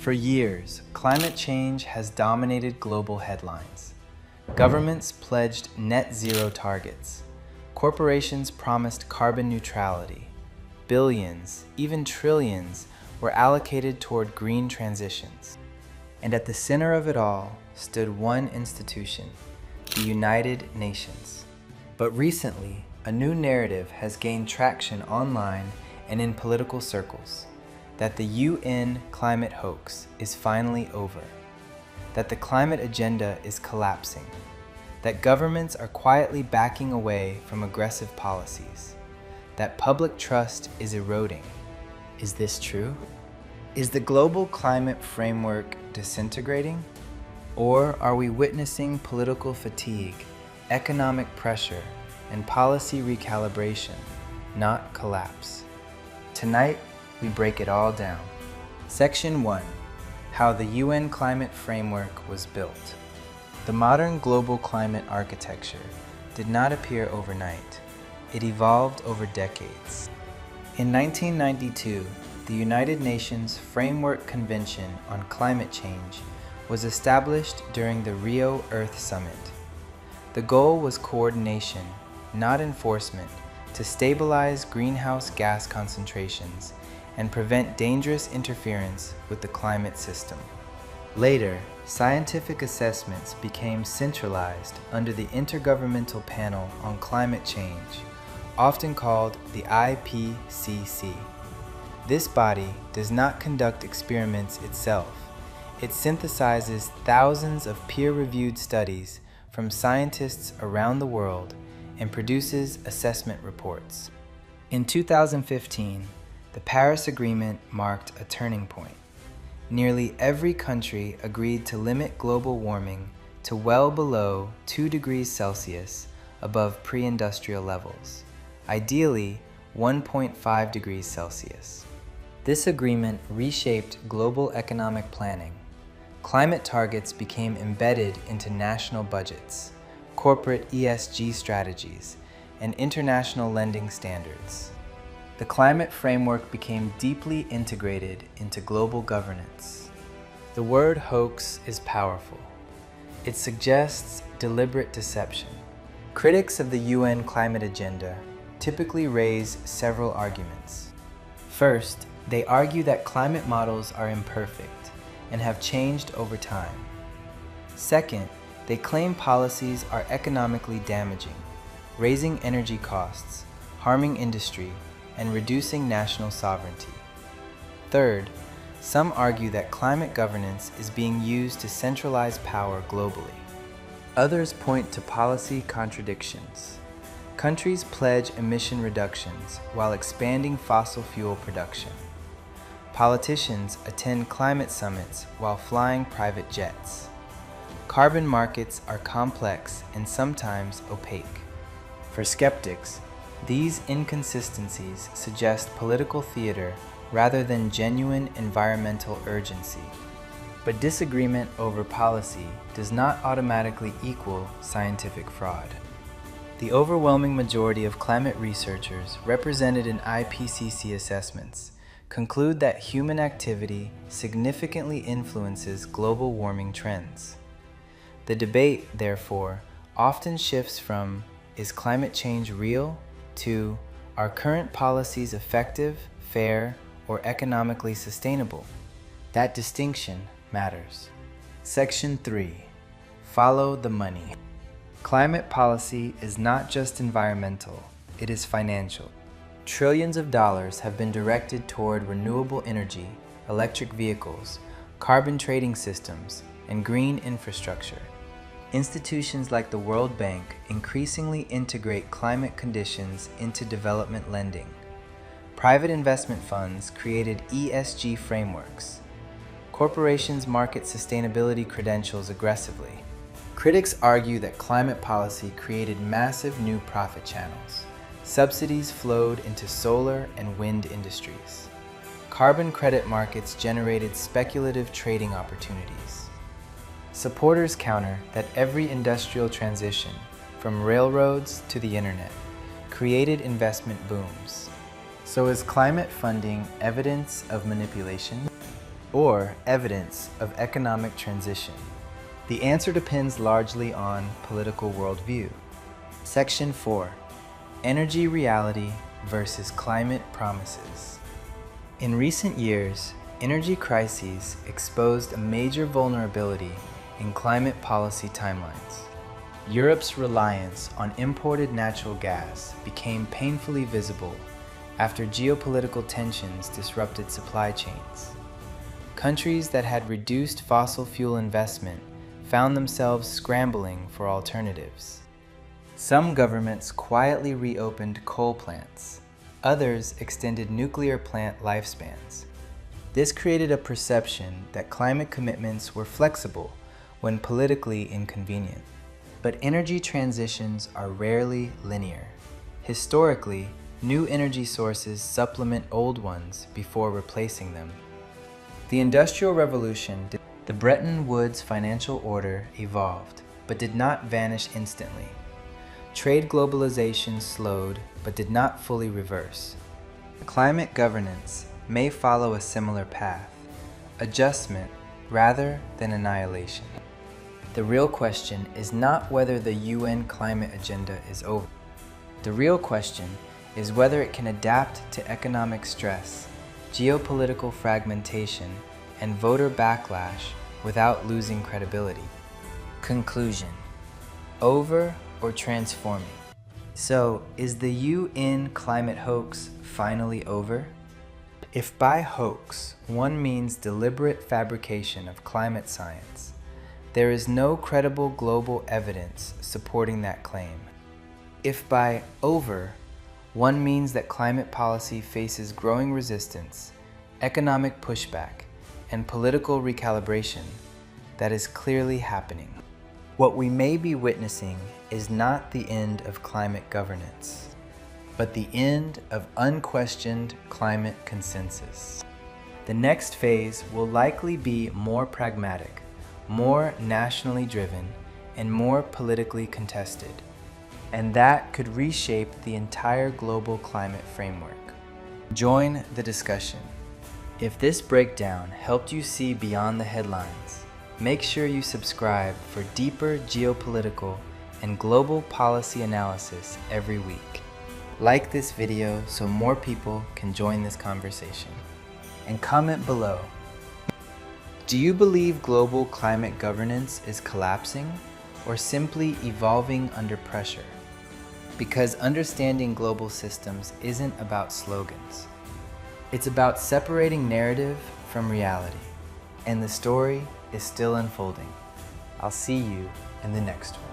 For years, climate change has dominated global headlines. Governments pledged net zero targets. Corporations promised carbon neutrality. Billions, even trillions, were allocated toward green transitions. And at the center of it all stood one institution, the United Nations. But recently, a new narrative has gained traction online and in political circles, that the UN climate hoax is finally over, that the climate agenda is collapsing, that governments are quietly backing away from aggressive policies, that public trust is eroding. Is this true? Is the global climate framework disintegrating? Or are we witnessing political fatigue, economic pressure, and policy recalibration, not collapse? Tonight, we break it all down. Section 1. How the UN climate framework was built. The modern global climate architecture did not appear overnight. It evolved over decades. In 1992, the United Nations Framework Convention on Climate Change was established during the Rio Earth Summit. The goal was coordination, not enforcement, to stabilize greenhouse gas concentrations and prevent dangerous interference with the climate system. Later, scientific assessments became centralized under the Intergovernmental Panel on Climate Change, often called the IPCC. This body does not conduct experiments itself. It synthesizes thousands of peer-reviewed studies from scientists around the world and produces assessment reports. In 2015, the Paris Agreement marked a turning point. Nearly every country agreed to limit global warming to well below 2 degrees Celsius above pre-industrial levels, ideally 1.5 degrees Celsius. This agreement reshaped global economic planning. Climate targets became embedded into national budgets, corporate ESG strategies, and international lending standards. The climate framework became deeply integrated into global governance. The word hoax is powerful. It suggests deliberate deception. Critics of the UN climate agenda typically raise several arguments. First, they argue that climate models are imperfect and have changed over time. Second, they claim policies are economically damaging, raising energy costs, harming industry, and reducing national sovereignty. Third, some argue that climate governance is being used to centralize power globally. Others point to policy contradictions. Countries pledge emission reductions while expanding fossil fuel production. Politicians attend climate summits while flying private jets. Carbon markets are complex and sometimes opaque. For skeptics, these inconsistencies suggest political theater rather than genuine environmental urgency. But disagreement over policy does not automatically equal scientific fraud. The overwhelming majority of climate researchers represented in IPCC assessments conclude that human activity significantly influences global warming trends. The debate, therefore, often shifts from, is climate change real, to, are current policies effective, fair, or economically sustainable? That distinction matters. Section 3. Follow the money. Climate policy is not just environmental, it is financial. Trillions of dollars have been directed toward renewable energy, electric vehicles, carbon trading systems, and green infrastructure. Institutions like the World Bank increasingly integrate climate conditions into development lending. Private investment funds created ESG frameworks. Corporations market sustainability credentials aggressively. Critics argue that climate policy created massive new profit channels. Subsidies flowed into solar and wind industries. Carbon credit markets generated speculative trading opportunities. Supporters counter that every industrial transition, from railroads to the internet, created investment booms. So is climate funding evidence of manipulation? or evidence of economic transition? The answer depends largely on political worldview. Section 4. Energy reality versus climate promises. In recent years, energy crises exposed a major vulnerability in climate policy timelines. Europe's reliance on imported natural gas became painfully visible after geopolitical tensions disrupted supply chains. Countries that had reduced fossil fuel investment found themselves scrambling for alternatives. Some governments quietly reopened coal plants. Others extended nuclear plant lifespans. This created a perception that climate commitments were flexible when politically inconvenient. But energy transitions are rarely linear. Historically, new energy sources supplement old ones before replacing them. The Industrial Revolution, the Bretton Woods financial order evolved, but did not vanish instantly. Trade globalization slowed, but did not fully reverse. Climate governance may follow a similar path, adjustment rather than annihilation. The real question is not whether the UN climate agenda is over. The real question is whether it can adapt to economic stress, geopolitical fragmentation, and voter backlash without losing credibility. Conclusion: over or transforming? So, is the UN climate hoax finally over? If by hoax one means deliberate fabrication of climate science, there is no credible global evidence supporting that claim. If by over one means that climate policy faces growing resistance, economic pushback, and political recalibration, that is clearly happening. What we may be witnessing is not the end of climate governance, but the end of unquestioned climate consensus. The next phase will likely be more pragmatic, more nationally driven, and more politically contested. And that could reshape the entire global climate framework. Join the discussion. If this breakdown helped you see beyond the headlines, make sure you subscribe for deeper geopolitical and global policy analysis every week. Like this video so more people can join this conversation. And comment below. Do you believe global climate governance is collapsing or simply evolving under pressure? Because understanding global systems isn't about slogans. It's about separating narrative from reality. And the story is still unfolding. I'll see you in the next one.